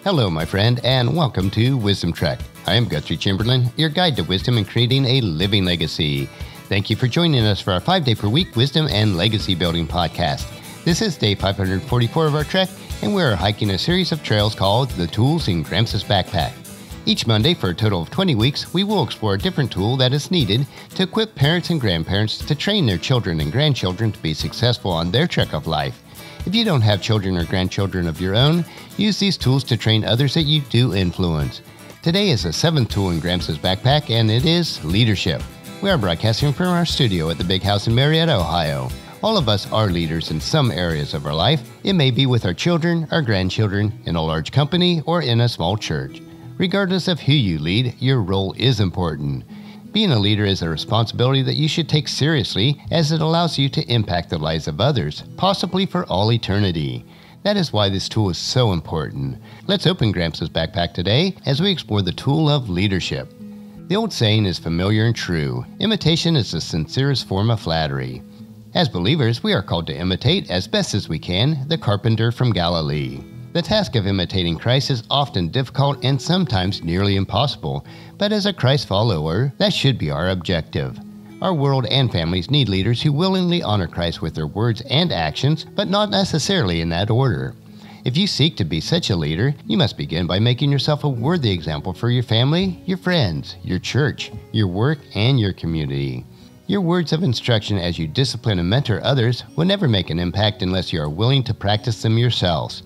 Hello, my friend, and welcome to Wisdom Trek. I am Guthrie Chamberlain, your guide to wisdom and creating a living legacy. Thank you for joining us for our 5-day-per-week wisdom and legacy building podcast. This is day 544 of our trek, and we are hiking a series of trails called The Tools in Gramps Backpack. Each Monday, for a total of 20 weeks, we will explore a different tool that is needed to equip parents and grandparents to train their children and grandchildren to be successful on their trek of life. If you don't have children or grandchildren of your own, use these tools to train others that you do influence. Today is the 7th tool in Gramps' backpack, and it is leadership. We are broadcasting from our studio at the Big House in Marietta, Ohio. All of us are leaders in some areas of our life. It may be with our children, our grandchildren, in a large company, or in a small church. Regardless of who you lead, your role is important. Being a leader is a responsibility that you should take seriously, as it allows you to impact the lives of others, possibly for all eternity. That is why this tool is so important. Let's open Gramps' backpack today as we explore the tool of leadership. The old saying is familiar and true: imitation is the sincerest form of flattery. As believers, we are called to imitate, as best as we can, the carpenter from Galilee. The task of imitating Christ is often difficult and sometimes nearly impossible, but as a Christ follower, that should be our objective. Our world and families need leaders who willingly honor Christ with their words and actions, but not necessarily in that order. If you seek to be such a leader, you must begin by making yourself a worthy example for your family, your friends, your church, your work, and your community. Your words of instruction as you discipline and mentor others will never make an impact unless you are willing to practice them yourselves.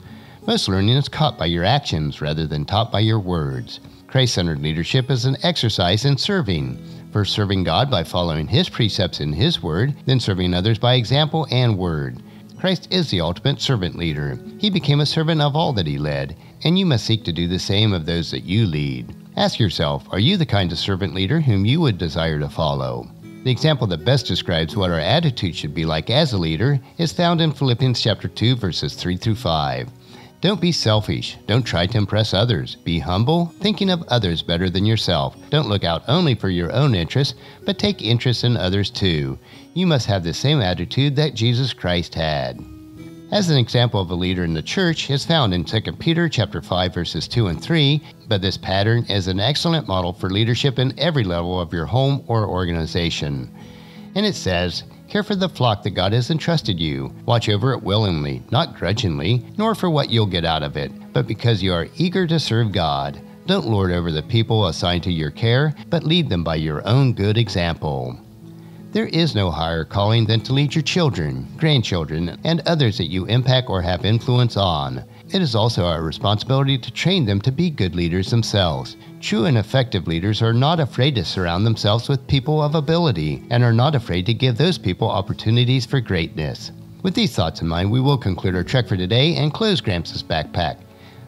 Most learning is caught by your actions rather than taught by your words. Christ-centered leadership is an exercise in serving. First serving God by following His precepts in His Word, then serving others by example and word. Christ is the ultimate servant leader. He became a servant of all that He led, and you must seek to do the same of those that you lead. Ask yourself, are you the kind of servant leader whom you would desire to follow? The example that best describes what our attitude should be like as a leader is found in Philippians chapter 2, verses 3 through 5. Don't be selfish. Don't try to impress others. Be humble, thinking of others better than yourself. Don't look out only for your own interests, but take interest in others too. You must have the same attitude that Jesus Christ had. As an example of a leader in the church is found in 2 Peter chapter 5, verses 2 and 3, but this pattern is an excellent model for leadership in every level of your home or organization. And it says, "Care for the flock that God has entrusted you. Watch over it willingly, not grudgingly, nor for what you'll get out of it, but because you are eager to serve God. Don't lord over the people assigned to your care, but lead them by your own good example." There is no higher calling than to lead your children, grandchildren, and others that you impact or have influence on. It is also our responsibility to train them to be good leaders themselves. True and effective leaders are not afraid to surround themselves with people of ability and are not afraid to give those people opportunities for greatness. With these thoughts in mind, we will conclude our trek for today and close Gramps' backpack.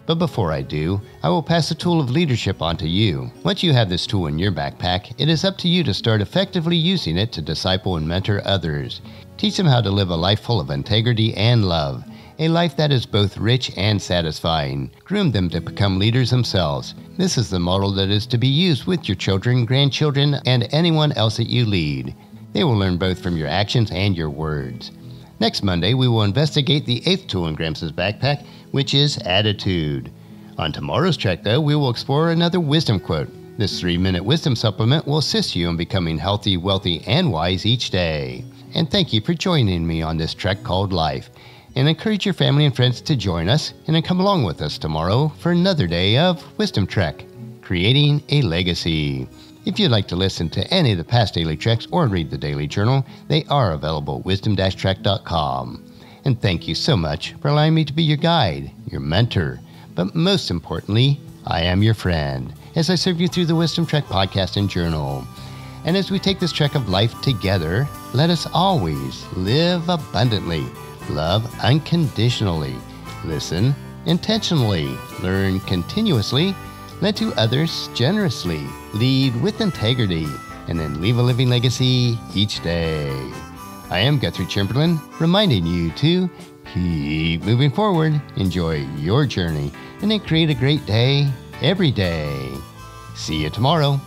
But before I do, I will pass the tool of leadership on to you. Once you have this tool in your backpack, it is up to you to start effectively using it to disciple and mentor others. Teach them how to live a life full of integrity and love. A life that is both rich and satisfying. Groom them to become leaders themselves. This is the model that is to be used with your children, grandchildren, and anyone else that you lead. They will learn both from your actions and your words. Next Monday, we will investigate the 8th tool in Gramps' backpack, which is attitude. On tomorrow's trek, though, we will explore another wisdom quote. This 3-minute wisdom supplement will assist you in becoming healthy, wealthy, and wise each day. And thank you for joining me on this trek called life. And encourage your family and friends to join us and then come along with us tomorrow for another day of Wisdom Trek, creating a legacy. If you'd like to listen to any of the past daily treks or read the daily journal, they are available at wisdom-trek.com. And thank you so much for allowing me to be your guide, your mentor, but most importantly, I am your friend as I serve you through the Wisdom Trek podcast and journal. And as we take this trek of life together, let us always live abundantly, love unconditionally, listen intentionally, learn continuously, lend to others generously, lead with integrity, and then leave a living legacy each day. I am Guthrie Chamberlain, reminding you to keep moving forward, enjoy your journey, and then create a great day every day. See you tomorrow.